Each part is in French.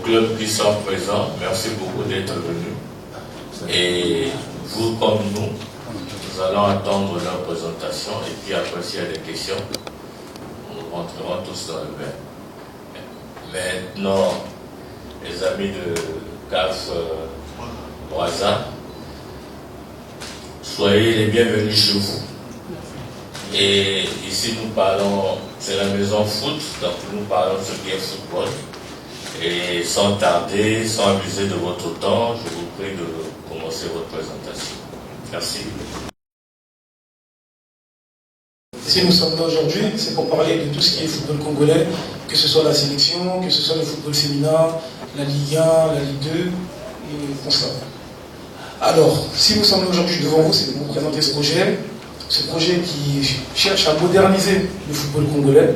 clubs qui sont présents, merci beaucoup d'être venus. Et vous comme nous allons attendre leur présentation et puis après s'il y a des questions, nous rentrerons tous dans le bain. Maintenant, les amis de CAF Boisa, soyez les bienvenus chez vous. Et ici nous parlons, c'est la maison foot, donc nous parlons de ce qui est football. Et sans tarder, sans abuser de votre temps, je vous prie de commencer votre présentation. Merci. Si nous sommes là aujourd'hui, c'est pour parler de tout ce qui est football congolais, que ce soit la sélection, que ce soit le football féminin, la Ligue 1, la Ligue 2, et constat. Alors, si nous sommes là aujourd'hui devant vous, c'est pour vous présenter ce projet qui cherche à moderniser le football congolais.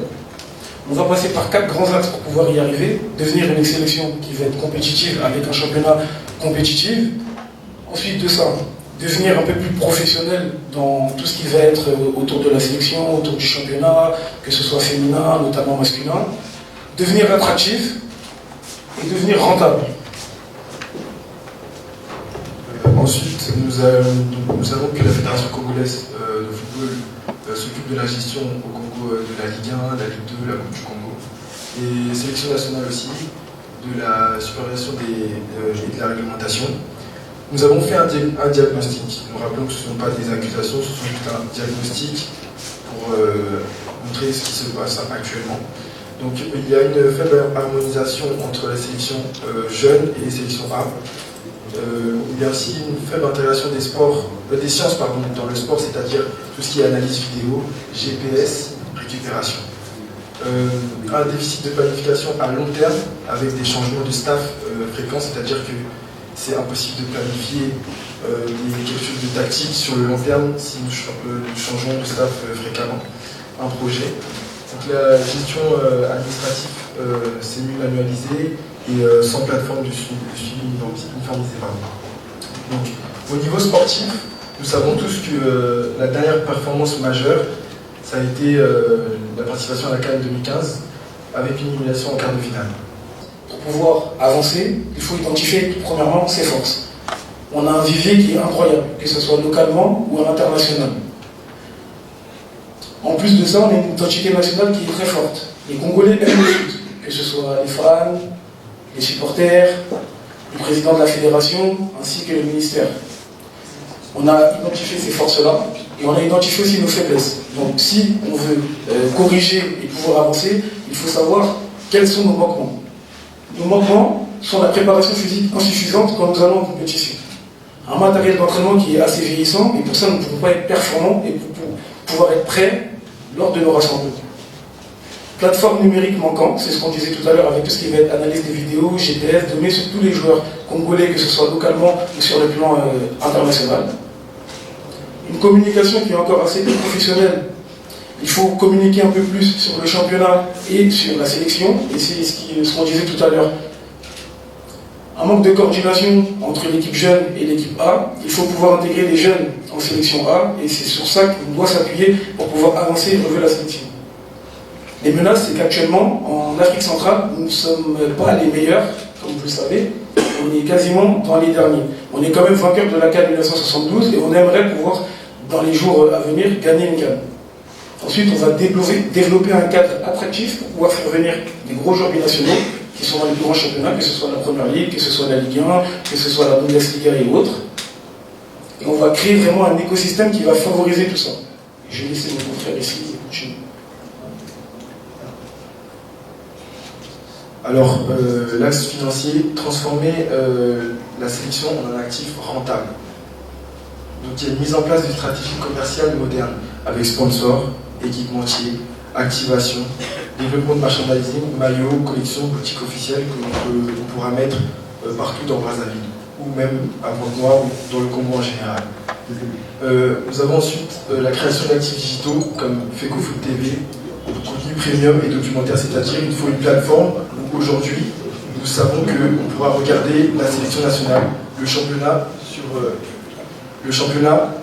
On va passer par 4 grands axes pour pouvoir y arriver. Devenir une sélection qui va être compétitive avec un championnat compétitif. Ensuite de ça, devenir un peu plus professionnel dans tout ce qui va être autour de la sélection, autour du championnat, que ce soit féminin, notamment masculin. Devenir attractif et devenir rentable. Ensuite, nous savons que la Fédération congolaise de football s'occupe de la gestion au Congo de la Ligue 1, la Ligue 2, la Coupe du Congo, et sélection nationale aussi, de la supervision et de la réglementation. Nous avons fait un diagnostic. Nous rappelons que ce ne sont pas des accusations, ce sont juste un diagnostic pour montrer ce qui se passe actuellement. Donc il y a une faible harmonisation entre la sélection jeune et les sélections A. Il y a aussi une faible intégration des sciences dans le sport, c'est-à-dire tout ce qui est analyse vidéo, GPS, récupération. Un déficit de planification à long terme avec des changements de staff fréquents, c'est-à-dire que c'est impossible de planifier quelque chose de tactique sur le long terme si nous changeons de staff fréquemment un projet. Donc la gestion administrative c'est mieux manualisée et sans plateforme de suivi uniformisé. Donc au niveau sportif, nous savons tous que la dernière performance majeure, ça a été la participation à la CAN 2015 avec une élimination en quart de finale. Pour pouvoir avancer, il faut identifier premièrement ses forces. On a un vivier qui est incroyable, que ce soit localement ou à l'international. En plus de ça, on a une identité nationale qui est très forte. Les Congolais aiment le foot, que ce soit les fans, les supporters, le président de la fédération, ainsi que le ministère. On a identifié ces forces-là, et on a identifié aussi nos faiblesses. Donc si on veut corriger et pouvoir avancer, il faut savoir quels sont nos manquements. Nos manquements sont la préparation physique insuffisante quand nous allons en compétition. Un matériel d'entraînement qui est assez vieillissant, et pour ça nous ne pouvons pas être performants et pour pouvoir être prêts lors de nos rassemblements. Plateforme numérique manquante, c'est ce qu'on disait tout à l'heure avec tout ce qui va être analyse des vidéos, GPS, données sur tous les joueurs congolais, que ce soit localement ou sur le plan international. Une communication qui est encore assez peu professionnelle. Il faut communiquer un peu plus sur le championnat et sur la sélection, et c'est ce qu'on disait tout à l'heure. Un manque de coordination entre l'équipe jeune et l'équipe A. Il faut pouvoir intégrer les jeunes en sélection A, et c'est sur ça qu'on doit s'appuyer pour pouvoir avancer et relever la sélection. Les menaces, c'est qu'actuellement, en Afrique centrale, nous ne sommes pas les meilleurs, comme vous le savez. On est quasiment dans les derniers. On est quand même vainqueur de la CAN 1972 et on aimerait pouvoir, dans les jours à venir, gagner une CAN. Ensuite, on va développer un cadre attractif pour pouvoir faire venir des gros joueurs binationaux qui sont dans les plus grands championnats, que ce soit la Première Ligue, que ce soit la Ligue 1, que ce soit la Bundesliga et autres. Et on va créer vraiment un écosystème qui va favoriser tout ça. Je vais laisser mon frère ici continuer. Alors, l'axe financier, transformer la sélection en un actif rentable. Donc, il y a une mise en place d'une stratégie commerciale moderne avec sponsors, équipementiers, activation, développement de merchandising, maillots, collections, boutiques officielles que l'on pourra mettre partout dans Brazzaville ou même à Pointe-Noire ou dans le Congo en général. Nous avons ensuite la création d'actifs digitaux comme FecoFoot TV, contenu premium et documentaire, c'est-à-dire il faut une plateforme où aujourd'hui nous savons qu'on pourra regarder la sélection nationale, le championnat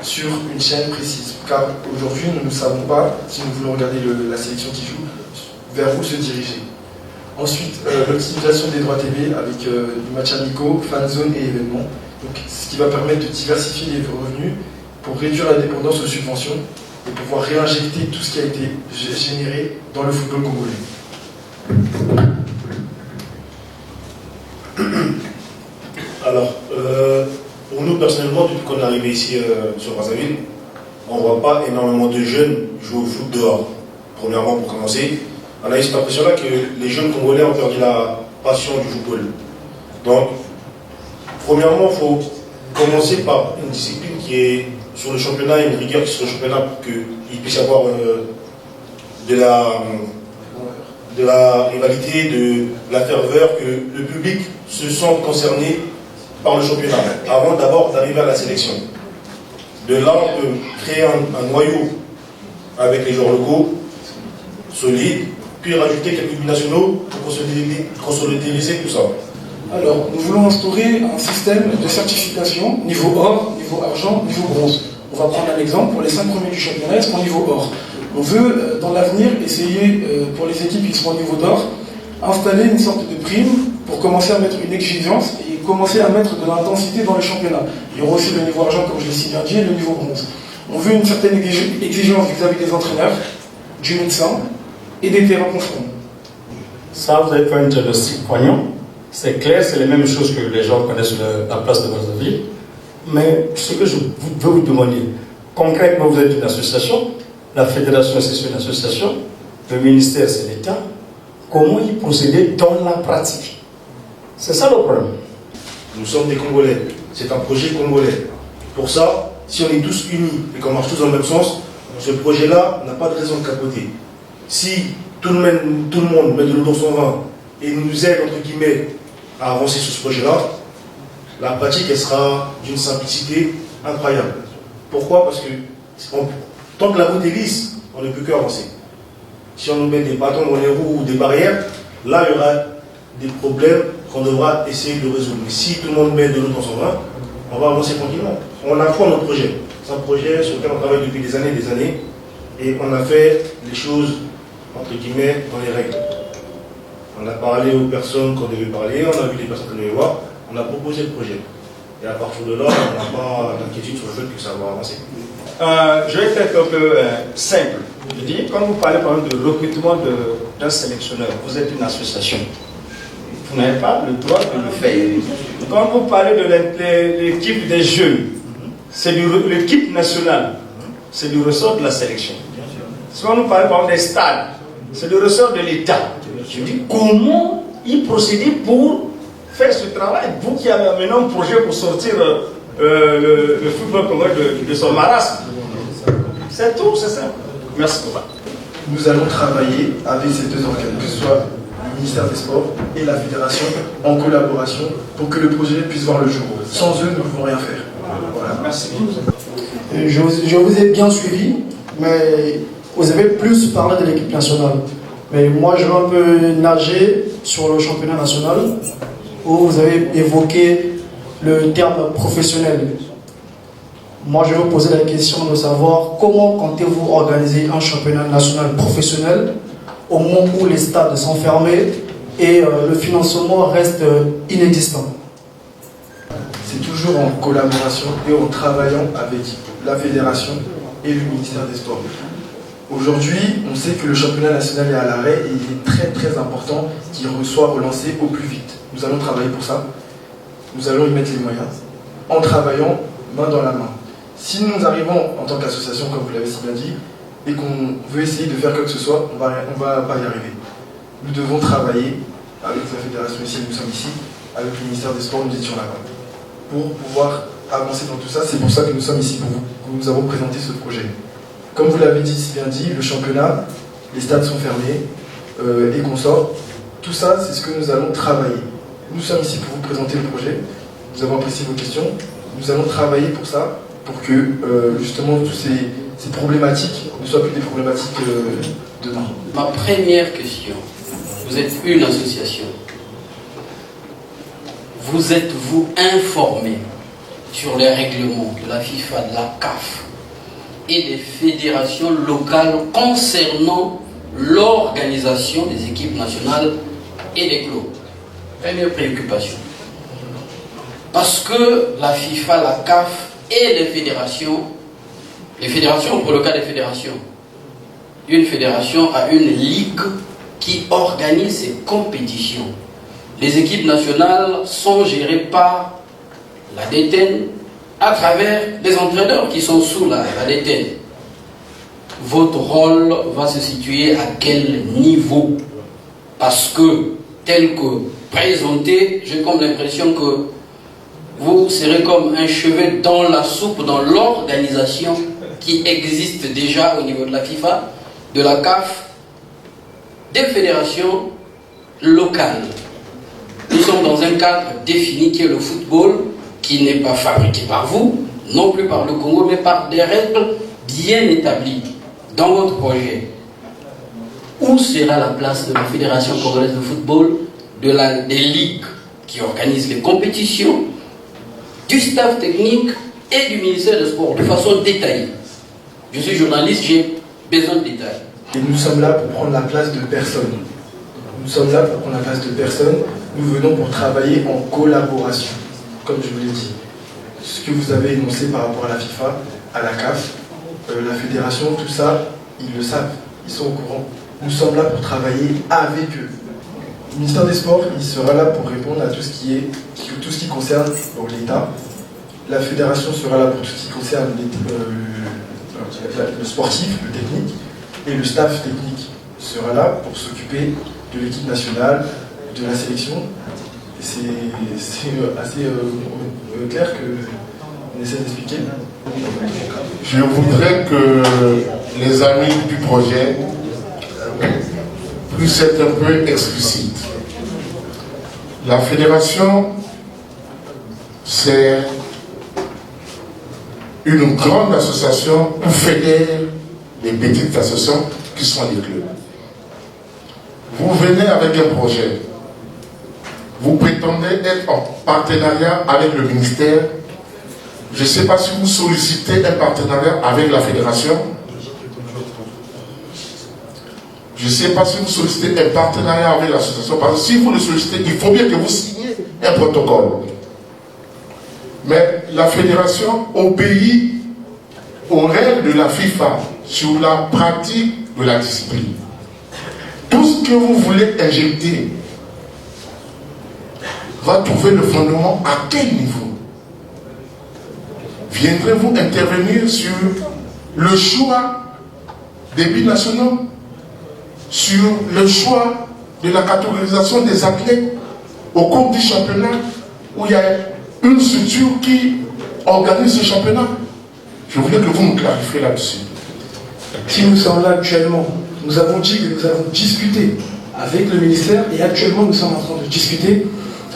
sur une chaîne précise. Car aujourd'hui nous ne savons pas, si nous voulons regarder la sélection qui joue, vers où se diriger. Ensuite, l'optimisation des droits TV avec du match amicaux, fan zone et événements. Donc, ce qui va permettre de diversifier les revenus pour réduire la dépendance aux subventions et pouvoir réinjecter tout ce qui a été généré dans le football congolais. Alors, pour nous personnellement, depuis qu'on est arrivé ici sur Brazzaville, on ne voit pas énormément de jeunes jouer au foot dehors. Premièrement, pour commencer, on a eu cette impression-là que les jeunes Congolais ont perdu la passion du football. Donc, premièrement, il faut commencer par une discipline qui est sur le championnat, une rigueur qui est sur le championnat pour qu'il puisse y avoir de la rivalité, de la ferveur, que le public se sente concerné par le championnat, avant d'abord d'arriver à la sélection. De là, on peut créer un noyau avec les joueurs locaux, solides, puis rajouter quelques binationaux pour consolider tout ça. Alors, nous voulons instaurer un système de certification niveau or, niveau argent, niveau bronze. On va prendre un exemple, pour les 5 premiers du championnat, ils seront au niveau or. On veut, dans l'avenir, essayer, pour les équipes qui seront au niveau d'or, installer une sorte de prime pour commencer à mettre une exigence et commencer à mettre de l'intensité dans le championnat. Il y aura aussi le niveau argent, comme je l'ai si bien dit, et le niveau bronze. On veut une certaine exigence vis-à-vis des entraîneurs, du médecin et des terrains conformes. Ça, vous avez fait un diagnostic poignant. C'est clair, c'est les mêmes choses que les gens connaissent sur la place de Brazzaville. Mais ce que je veux vous demander, concrètement, vous êtes une association, la fédération c'est une association, le ministère c'est l'État. Comment y procéder dans la pratique? C'est ça le problème. Nous sommes des Congolais, c'est un projet congolais. Pour ça, si on est tous unis et qu'on marche tous dans le même sens, ce projet-là n'a pas de raison de capoter. Si tout le monde met de l'eau dans son vin et nous aide, entre guillemets, à avancer sur ce projet-là, la pratique, elle sera d'une simplicité incroyable. Pourquoi? Parce que tant que la route est lisse, on ne peut qu'avancer. Si on nous met des bâtons dans les roues ou des barrières, là, il y aura des problèmes qu'on devra essayer de résoudre. Mais si tout le monde met de l'eau dans son vin, on va avancer tranquillement. On a foi dans notre projet. C'est un projet sur lequel on travaille depuis des années, et on a fait les choses, entre guillemets, dans les règles. On a parlé aux personnes qu'on devait parler, on a vu les personnes qu'on devait voir, on a proposé le projet. Et à partir de là, on n'a pas d'inquiétude sur le fait que ça va avancer. Je vais être un peu simple. Je dis, quand vous parlez par exemple de recrutement d'un sélectionneur, vous êtes une association. Vous n'avez pas le droit de le faire. Quand vous parlez de l'équipe des jeunes, c'est l'équipe nationale, c'est du ressort de la sélection. Quand nous parlons par exemple des stades, c'est le ressort de l'État. Je dis, comment y procéder pour faire ce travail? Vous qui avez maintenant un projet pour sortir le football congolais de son marasme. C'est tout, c'est simple. Merci beaucoup. Nous allons travailler avec ces deux organes, que ce soit le ministère des Sports et la Fédération, en collaboration, pour que le projet puisse voir le jour. Sans eux, nous ne pouvons rien faire. Voilà. Merci. Je vous ai bien suivi, mais vous avez plus parlé de l'équipe nationale. Mais moi, je vais un peu nager sur le championnat national, où vous avez évoqué le terme professionnel. Moi, je vais vous poser la question de savoir comment comptez-vous organiser un championnat national professionnel au moment où les stades sont fermés et le financement reste inexistant. C'est toujours en collaboration et en travaillant avec la fédération et le ministère des Sports. Aujourd'hui, on sait que le championnat national est à l'arrêt et il est très très important qu'il soit relancé au plus vite. Nous allons travailler pour ça. Nous allons y mettre les moyens en travaillant main dans la main. Si nous arrivons en tant qu'association, comme vous l'avez si bien dit, et qu'on veut essayer de faire quoi que ce soit, on va pas y arriver. Nous devons travailler avec la fédération ici, nous sommes ici, avec le ministère des Sports, nous étions là-bas, pour pouvoir avancer dans tout ça. C'est pour ça que nous sommes ici pour vous, que nous avons présenté ce projet. Comme vous l'avez dit si bien dit, le championnat, les stades sont fermés et qu'on sort. Tout ça, c'est ce que nous allons travailler. Nous sommes ici pour vous présenter le projet. Nous avons apprécié vos questions. Nous allons travailler pour ça, pour que justement toutes ces problématiques ne soient plus des problématiques demain. Ma première question, vous êtes une association. Vous êtes-vous informé sur les règlements de la FIFA, de la CAF et des fédérations locales concernant l'organisation des équipes nationales et des clubs. Première préoccupation. Parce que la FIFA, la CAF et les fédérations, pour le cas des fédérations, une fédération a une ligue qui organise ses compétitions. Les équipes nationales sont gérées par la DTN à travers les entraîneurs qui sont sous la DTN. Votre rôle va se situer à quel niveau? Parce que, tel que présenté, j'ai comme l'impression que vous serez comme un cheveu dans la soupe, dans l'organisation qui existe déjà au niveau de la FIFA, de la CAF, des fédérations locales. Nous sommes dans un cadre défini qui est le football, qui n'est pas fabriqué par vous, non plus par le Congo, mais par des règles bien établies. Dans votre projet, où sera la place de la Fédération congolaise de football, des ligues qui organisent les compétitions, du staff technique et du ministère des Sports, de façon détaillée? Je suis journaliste, j'ai besoin de détails. Et nous sommes là pour prendre la place de personne. Nous sommes là pour prendre la place de personne. Nous venons pour travailler en collaboration, comme je vous l'ai dit. Ce que vous avez énoncé par rapport à la FIFA, à la CAF, la fédération, tout ça, ils le savent, ils sont au courant. Nous sommes là pour travailler avec eux. Le ministère des Sports, il sera là pour répondre à tout ce qui concerne l'État. La fédération sera là pour tout ce qui concerne le sportif, le technique, et le staff technique sera là pour s'occuper de l'équipe nationale, de la sélection. C'est assez clair qu'on essaie d'expliquer. Je voudrais que les amis du projet puissent être un peu explicites. La fédération, c'est une grande association pour fédérer les petites associations qui sont des clubs. Vous venez avec un projet. Vous prétendez être en partenariat avec le ministère. Je ne sais pas si vous sollicitez un partenariat avec la fédération. Je ne sais pas si vous sollicitez un partenariat avec l'association. Parce que si vous le sollicitez, il faut bien que vous signiez un protocole. Mais la fédération obéit aux règles de la FIFA sur la pratique de la discipline. Tout ce que vous voulez injecter va trouver le fondement à quel niveau? Viendrez-vous intervenir sur le choix des binationaux, sur le choix de la catégorisation des athlètes au cours du championnat, où il y a une structure qui organise ce championnat? Je voulais que vous me clarifiez là-dessus. Si nous sommes là actuellement, nous avons dit que nous avons discuté avec le ministère et actuellement nous sommes en train de discuter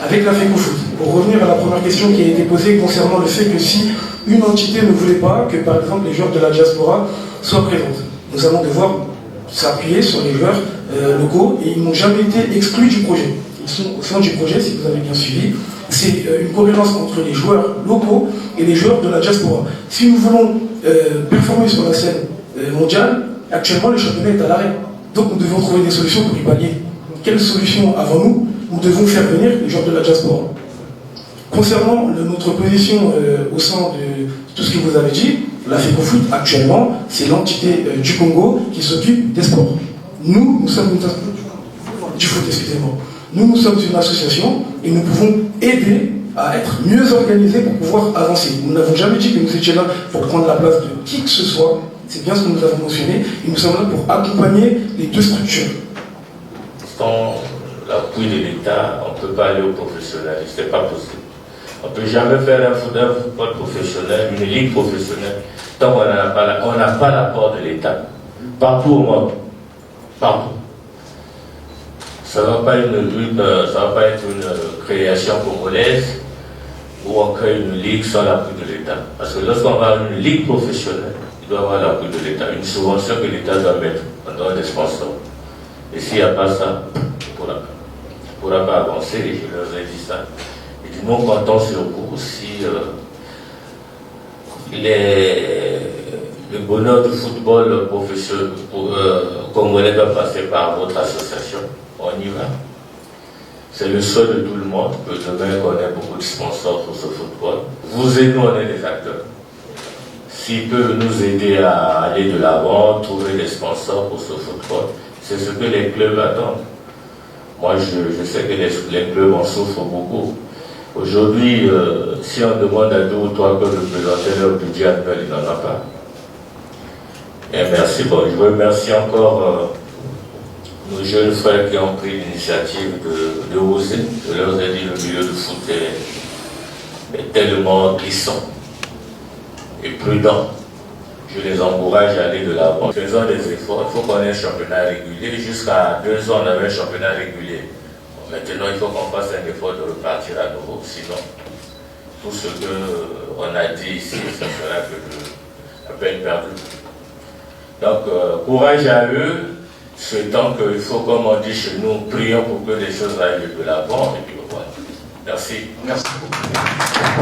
avec la FECOFOOT. Pour revenir à la première question qui a été posée concernant le fait que si une entité ne voulait pas que par exemple les joueurs de la diaspora soient présents, nous allons devoir s'appuyer sur les joueurs locaux et ils n'ont jamais été exclus du projet. Ils sont au sein du projet, si vous avez bien suivi. C'est une cohérence entre les joueurs locaux et les joueurs de la diaspora. Si nous voulons performer sur la scène mondiale, actuellement le championnat est à l'arrêt. Donc nous devons trouver des solutions pour y pallier. Quelles solutions avons-nous? Nous devons faire venir les joueurs de la diaspora. Concernant notre position au sein de tout ce que vous avez dit, la FECOFOOT actuellement, c'est l'entité du Congo qui s'occupe des sports. Nous sommes du foot, excusez-moi. Nous sommes une association et nous pouvons aider à être mieux organisés pour pouvoir avancer. Nous n'avons jamais dit que nous étions là pour prendre la place de qui que ce soit. C'est bien ce que nous avons mentionné. Et nous sommes là pour accompagner les deux structures. Sans l'appui de l'État, on ne peut pas aller au professionnel. Ce n'est pas possible. On ne peut jamais faire un football professionnel, une ligue professionnelle, tant qu'on n'a pas l'apport de l'État. Partout au monde. Partout. Ça ne va pas être une création congolaise où on crée une ligue sans l'appui de l'État. Parce que lorsqu'on va avoir une ligue professionnelle, il doit avoir l'appui de l'État, une subvention que l'État doit mettre en dehors des sponsors. Et s'il n'y a pas ça, on ne pourra pas avancer, et je leur ai dit ça. Et du moment qu'on tombe sur le coup, si le bonheur du football professionnel congolais doit passer par votre association, on y va. C'est le souhait de tout le monde que demain on ait beaucoup de sponsors pour ce football. Vous et nous, on est des acteurs. S'ils peuvent nous aider à aller de l'avant, trouver des sponsors pour ce football, c'est ce que les clubs attendent. Moi, je sais que les clubs en souffrent beaucoup. Aujourd'hui, si on demande à 2 ou 3 clubs de présenter leur budget annuel, il n'en a pas. Et merci. Bon, je remercie encore nos jeunes frères qui ont pris l'initiative de oser. Je leur ai dit, le milieu de foot est tellement glissant et prudent. Je les encourage à aller de l'avant. Faisons des efforts. Il faut qu'on ait un championnat régulier. Jusqu'à 2 ans, on avait un championnat régulier. Bon, maintenant, il faut qu'on fasse un effort de repartir à nouveau. Sinon, tout ce qu'on a dit ici, ça sera que de la peine perdue. Donc, courage à eux, souhaitant qu'il faut, comme on dit chez nous, prions pour que les choses aillent de l'avant. Et puis voilà. Merci. Merci beaucoup.